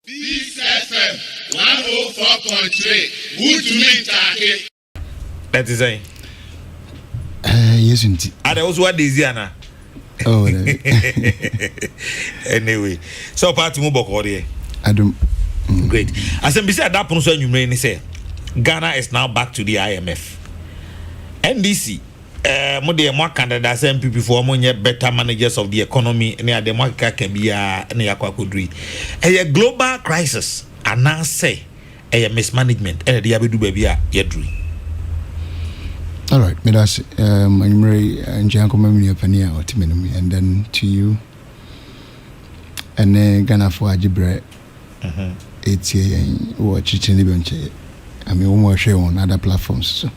Peace FM 104.3. Good to meet you. That is a. Yes, indeed. And also what is Yana? Oh, anyway, so part to move back. I don't. Great. As I said, that person you may say Ghana is now back to the IMF. NDC. More candidates NPP for more better managers of the economy near the market can be near Kwakudri. A global crisis and now say a mismanagement and the Abidu baby yedri. All right, Midas, I'm Mary and Janko Mammy Pania or Timinum, and then to you and then Ghana for Ajibre. It's a watch it in the I mean, one more show on other platforms. So.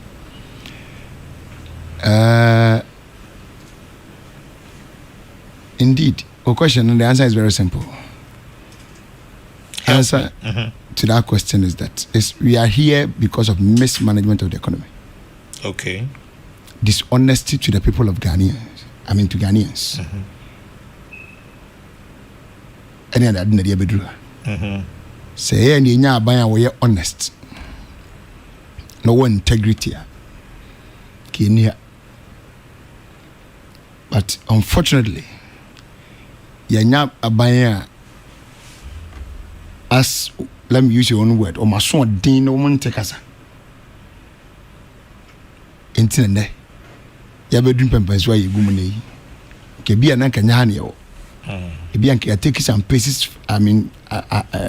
Indeed, your question and the answer is very simple. Answer to that question is that we are here because of mismanagement of the economy. Okay. Dishonesty to the people of Ghanaians. I mean to Ghanaians. Any other than the bedroom. Say any nya we are honest. No one integrity. Kenya. But unfortunately, yanya abaya as let me use your own word or my son din no one take us. Intende ya bedun pempens why you gumune ke bia na kanya ha ne yo e bia nke take some paces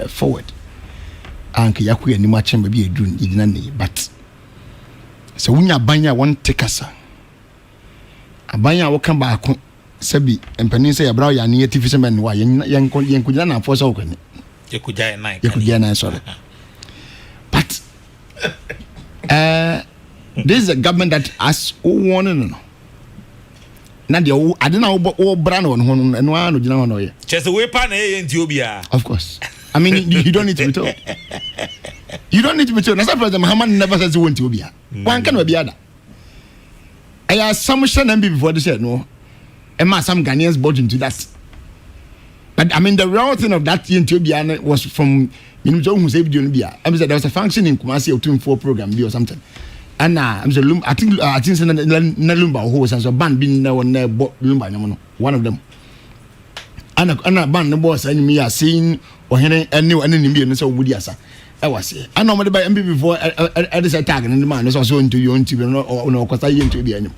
forward and ke yakoya ni ma chemba bia edun yigina ne but so wunya banya won take us abanya wo kan ba ko sabi empanin say yabra ya ne yetifi semen wa yen kujina na force wo kan yekujaya na sorry but this is a government that has warning. Nadia, I don't know what brand on one and one of you. Just a weapon in Ethiopia. Of course. I mean, you don't need to be told. You don't need to be told. That's why Muhammad never says you want to be. One can be other. I have some MB before they said no. And some Ghanaians bought into that. But I mean, the real thing of that in Ethiopia was from who saved Unibia. I mean, there was a function in Kumasi or 2-4 program or something. And I think Nalumba who was a band being now on Lumba, one of them. And a band the boss and me are seeing or any new enemy and so would yes. I was here. I know by MB before I this attack and the man is also into your own TV or no, because I into the enemy.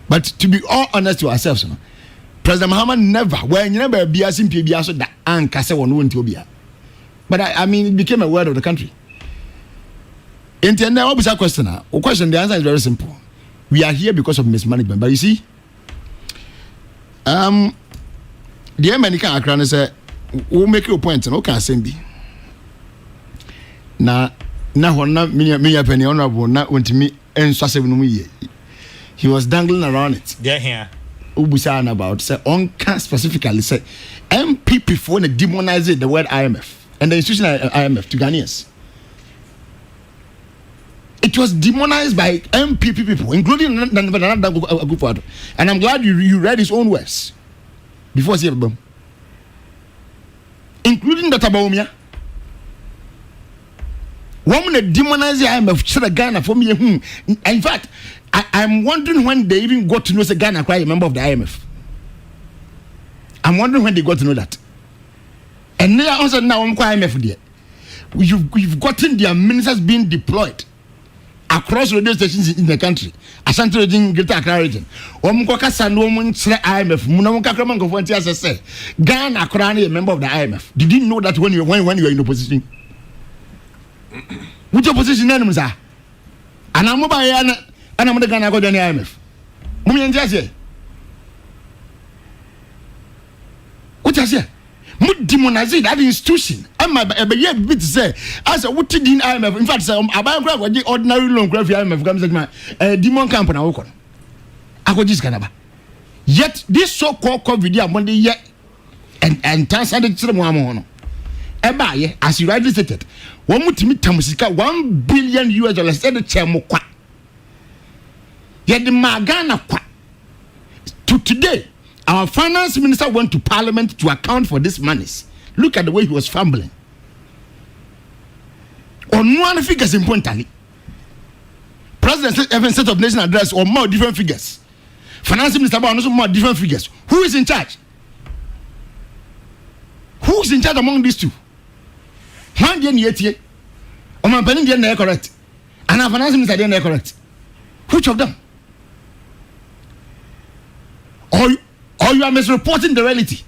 But to be all honest to ourselves, President Muhammad never, when you never be as simply be also that and Casa one won't be. But I mean, it became a word of the country. And now, what was our question? Our question, the answer is very simple. We are here because of mismanagement. But you see, the American Akran say, we'll make you a point, and okay, send be. Now, me penny honorable, not want to me, and so he was dangling around it. Yeah, here. Ubusan about, say, on specifically, say, NPP for the demonized the word IMF and the institution IMF to Ghanaians. It was demonized by NPP people, including another group. And I'm glad you read his own words before saying them, including Dr. Baumia. Woman demonized the IMF, should Ghana for me. In fact, I'm wondering when they even got to know the Ghana quite a member of the IMF. I'm wondering when they got to know that. And they also now I'm quite IMF there. You've gotten their ministers being deployed across radio stations in the country. Ashanti region, Greater Accra region. Omukaka no IMF. Munamukaka Mankofonti say Ghana Accra a member of the IMF. Did you know that when you were in opposition? Which opposition enemies are? And I'm mobile and I'm the Ghana go to the IMF. Mumi Njase. What I say? Demonize that institution. I'm a bit say as a what did IMF. In fact, I'm ordinary loan graph IMF comes like demon company. I go this Canada. Yet this so-called COVID Monday yet and transcended to the one. As you rightly stated, one would meet Tamusika $1 billion said the Chamokwa. Yet the Magana to today. Our finance minister went to parliament to account for these monies. Look at the way he was fumbling. on one figures importantly. President even set up nation address or more different figures. Finance Minister also more different figures. Who is in charge? Who is in charge among these two? One day yet, or my penny didn't correct, and our finance minister didn't correct. Which of them? Or you are misreporting the reality,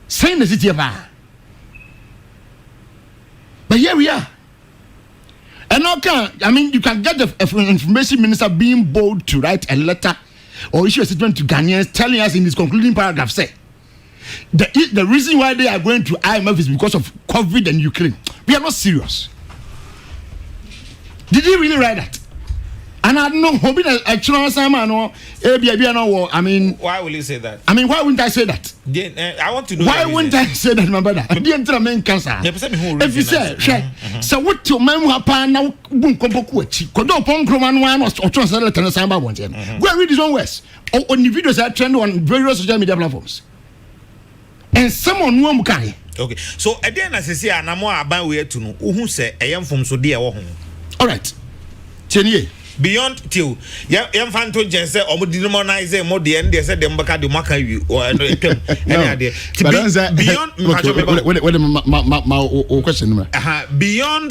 saying the city of our. But here we are. And you can get the information minister being bold to write a letter or issue a statement to Ghanaians telling us in his concluding paragraph, say, the reason why they are going to IMF is because of COVID and Ukraine. We are not serious. Did he really write that? And I don't know, I mean, why will you say that? I mean, why wouldn't I say that? I want to know. Why wouldn't I say that, my brother? If you say, so what to man now, boom, Kodo Pong Roman or translate and Samba wants him. Go read his own words on the videos that trend on various social media platforms. And someone who Mukai. Okay, so again, as I say, I'm more about where to know who say I am from so dear. All right, Chenye. Beyond till Fanto Jense or demonize more the end, they said them back at the Maka you or any idea. Beyond my question. Beyond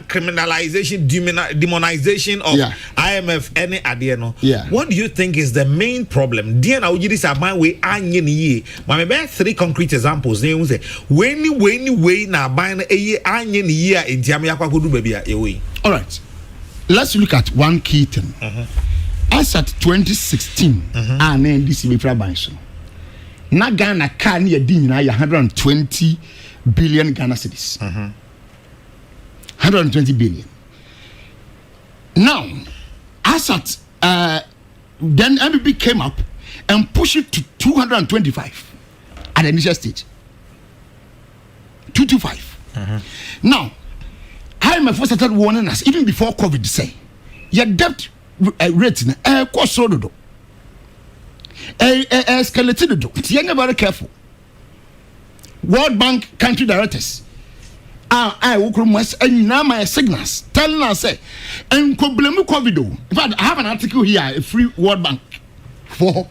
criminalization, demonization of IMF, any idea no. What do you think is the main problem? Dear now, you decide my way anyen ye. My best 3 concrete examples. They say when now buying a year anyen year in Jamaica could do baby away. All right. Let's look at one key thing. As at 2016, and NDC Communicator. Na Ghana can near din na 120 billion Ghana cedis. 120 billion. Now, as at then NPP came up and pushed it to 225 at the initial stage. 225. Now, IMF started warning us even before COVID. Say, your debt rate cost so do, escalated do. You're very careful. World Bank country directors, I and now my signals telling us say, and COVID. In fact, I have an article here, a free World Bank for.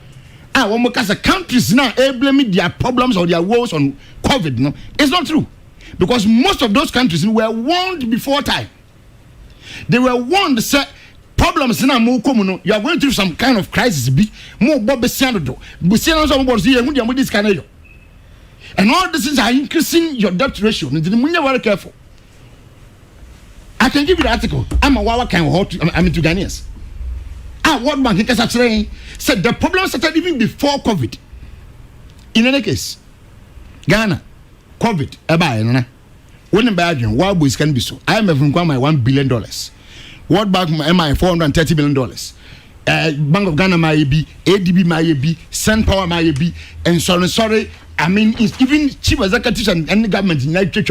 Because the countries now blame their problems or their woes on COVID. No, it's not true. Because most of those countries were warned before time. They were warned, say, problems in Amukomuno, you are going through some kind of crisis. Be more Bobby Sando. And all these things are increasing your debt ratio. You're very careful. I can give you the article. I'm a Wawa kind of to Ghanaians. World Bank said the problem started even before COVID. In any case, Ghana. COVID, when in Belgium, wild boys can be so. IMF my $1 billion. World Bank my $430 billion. Bank of Ghana may be, ADB may be, Sun Power may be, and sorry. I mean, it's even chief executives and any government in that church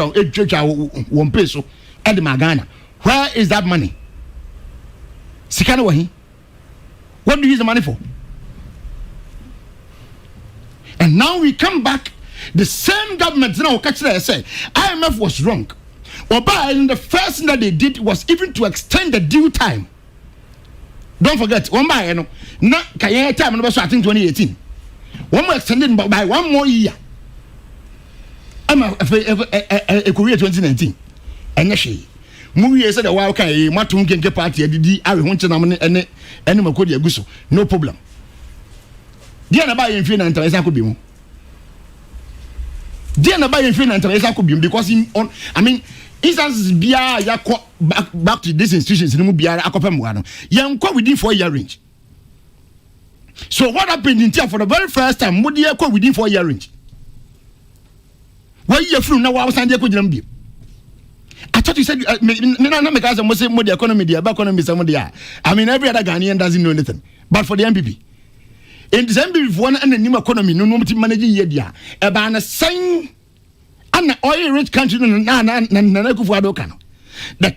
won't pay so. At the Ghana, where is that money? Sikana, what do you use the money for? And now we come back. The same government now say IMF was wrong. And the first thing that they did was even to extend the due time. Don't forget, one by time I think 2018. One more extended by 1 more year. I'm a Korea 2019. And she movie said, okay, Matum can get party. I want to nominate any Guso. No problem. The other by infinite interest could be more. Because instances back to these institutions within 4-year range. So what happened in Tia for the very first time? Within 4-year range. Where you from now? I was I thought you said the economy. I mean, every other Ghanaian doesn't know anything, but for the NPP. In December, if one and the new economy, no managing yet, about a sign an oil rich country, the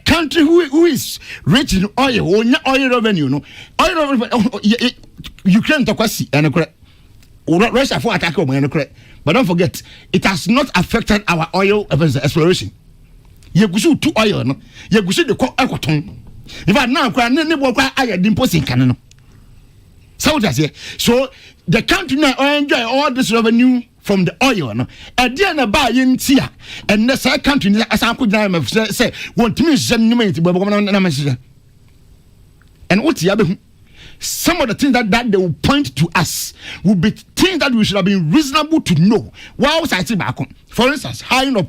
country who is rich in oil, oil revenue, no oil revenue, Ukraine to Kwasi and Russia for attack, but don't forget, it has not affected our oil exploration. Yagusu to oil no. Yagusu the co ecoton. If I now cry, never I imposing canon. So that's it. So the country now enjoy all this revenue from the oil. No, at the end of buying tea, and the second country as I could say, want me send me and what's the other? Some of the things that they will point to us will be things that we should have been reasonable to know. Why was I saying back on? For instance, hiring up,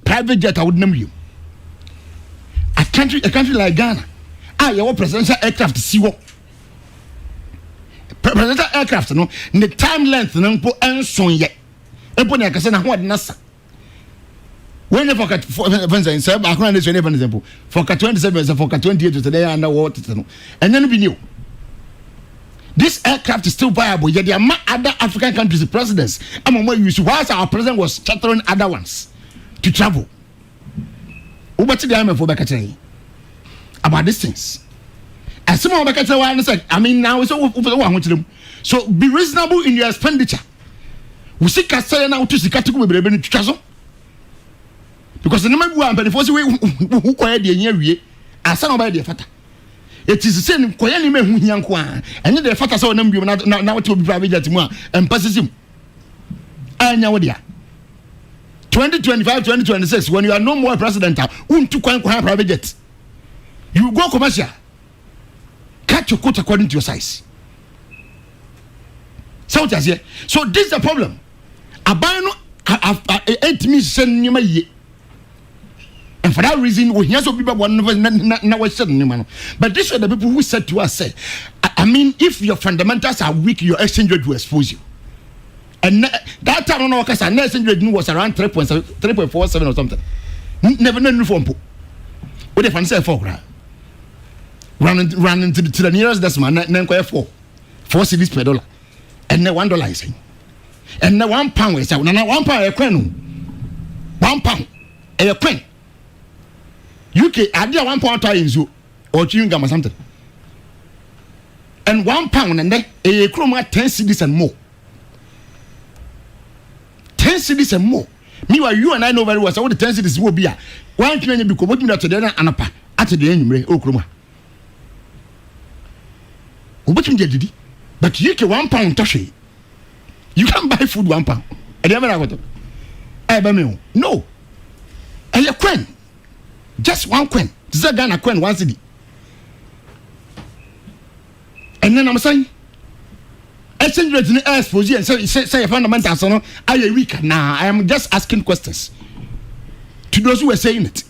private jet, I would name you. A country like Ghana, your presidential aircraft see what presidential aircraft, no, the time length, no, and so yet. Upon a casana, what NASA. When you forget, for instance, I can't understand an example. For 27 for 28 today underwater, and then we knew. This aircraft is still viable, yet there are other African countries' presidents. Among what you see, whilst our president was chartering other ones to travel. What did the IMF for about these things? And some of the said, now it's over. So be reasonable in your expenditure. We see Castella now to see category to because the number one, but the first way who quiet the year, as some of the fata. It is the same Koyani men who young one, and the fata saw them now to be private jet and passes him. And now, 2025, 2026, when you are no more president, to private jet. You go commercial. Cut your coat according to your size. So this is the problem. Abano 8 million. And for that reason, we hear some people now said, but these are the people who said to us, say, if your fundamentals are weak, your exchange rate will expose you. And that time on our case, our exchange rate was around 3.47 or something. Never knew from what if I say 4 running to the nearest decimal, then 4 cedis per dollar, and then $1 is saying, and now £1 is saying, now £1 a coin, £1 a coin. UK, I did 1 pound in zoo or chewing gum or something. And £1 and then a chroma 10 cedis and more. 10 cedis and more. Meanwhile, you and I know very well, so what the 10 cedis will be. Why can't you be committed to the other and up at the end, oh, chroma. What you did, but you can £1 touchy. You can buy food £1. And you never got it. No. And you're queen. Just 1 coin. This is a Ghana coin, 1 cedi. And then I'm saying, exchange rate in the air for you and say fundamentals. I am weak now. I am just asking questions to those who are saying it.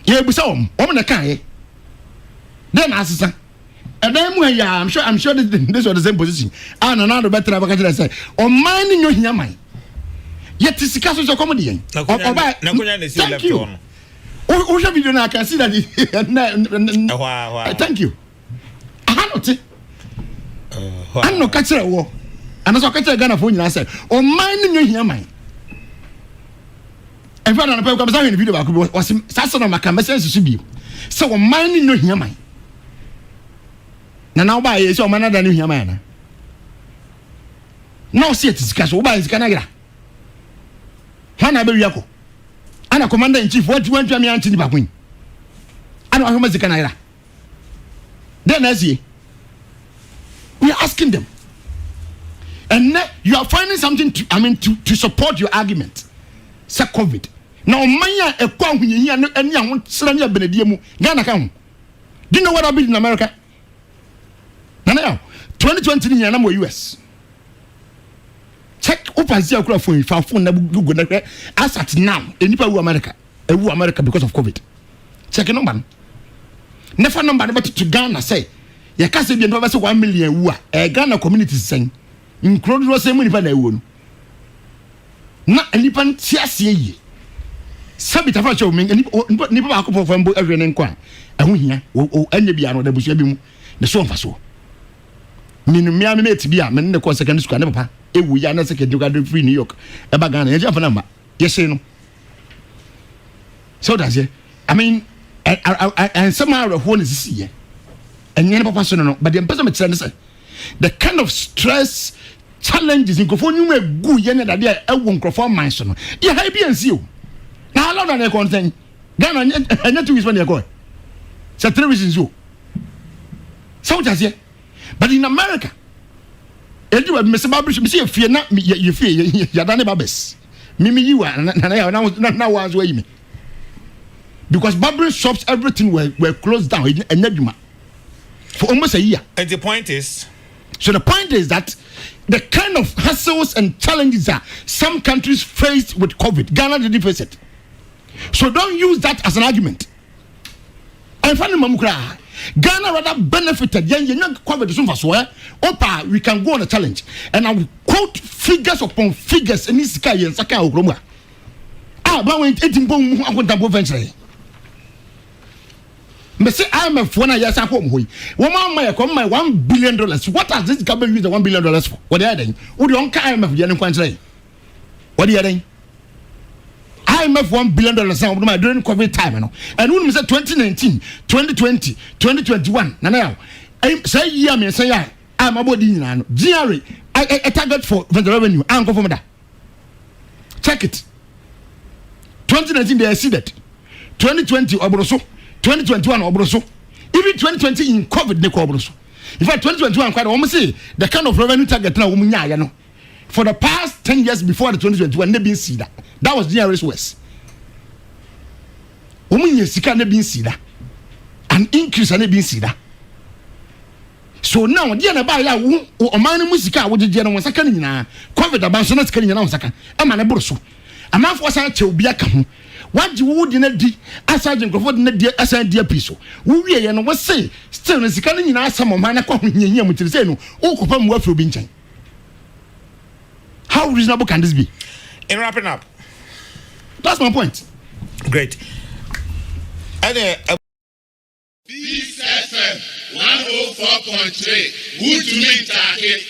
Yeah, we saw them. Then answer. And then when I'm sure this was the same position. And another better I say, or mining your yamai. Yet it's a casual comedy. Thank you. Oh, video now I can see that. Thank you. I'm not catching a war. And as I catch a gun of phone, I said, oh, mine in your mind. And when I comes out in the video, I was Sasson of my message to be. So, mine in your mind. Now, by is your manner than your man. No, see it is casual by his Canada. Hannah Beriaco. And a commander in chief, what you want to me anti Baquin? I don't know how much the Canada. Then, as ye, we are asking them. And you are finding something to support your argument. Say COVID. Now, Maya, a quam when you hear any young Serania Benedium, Ghana come. Do you know what I built in America? Now, 2020 in Yanamo US. Check open zero crowd for phone Google as at now in America because of COVID. Check a number. Never number but to Ghana say you can't say 1 million a Ghana community saying including the same money by one. Not any pan TSA. Sabit of show me and Nipa Akupo from every inquiry. And we here any be another bush the song for so. Miami mate be a man in the secondary school never. We are not second you free New York. About Ghana, you have a number. Yes, no. So that's it. And somehow the whole is this year. And you never personal, but the person the kind of stress challenges in Kofonyu good yen that they won't perform my son. Yeah, I be and see you. Now how long are they content? Ghana and 2 weeks when they're going. So 3 reasons you. So what is it? But in America, Edward Mr. Babish, Monsieur fear not me, you fear you're done babes. Mimi, you are now was way me. Because barber shops, everything were closed down in Neduma for almost a year. And the point is? So the point is that the kind of hassles and challenges that some countries faced with COVID, Ghana didn't face it. So don't use that as an argument. And finally, Mamukra, Ghana rather benefited. COVID soon for swear. Opa, we can go on a challenge. And I will quote figures upon figures in this sky and Saka Okroma. But when 18 boom, I'm going to go venture. Me say IMF when I yes at home hoy. Woman my come my $1 billion. What has this government used the $1 billion for? What are they doing? Who the IMF yen kwantre? What are they doing? IMF $1 billion now during COVID time, you know. And when we say 2019, 2020, 2021, now say year me say I'm about the GRA a target for the revenue. I'm go for that. Check it. 2019 they exceeded. 2020 obroso. 2021 obroso. Even 2020 in COVID they obroso. In fact 2021 quite almost say the kind of revenue target now you know. For the past 10 years before the 2021 they been see that. That was GRA's West. Women sika ne been see that. An increase and been see that. So now the na ba ya wo o man musika wo gege no saka ni na COVID abanso na sika ni na saka e ma na boro so. Amanfo san che obi aka ho. Waji wo di na di asaje nkrofo di na di asan di apiso. Wo wie ye no wo say still na sika ni na asam man na kwa ho nyanya mu tiri say no o kopa mu afro bi nchen. How reasonable can this be? In wrapping up, that's my point. Great. And Peace FM 104.3. Good to meet you.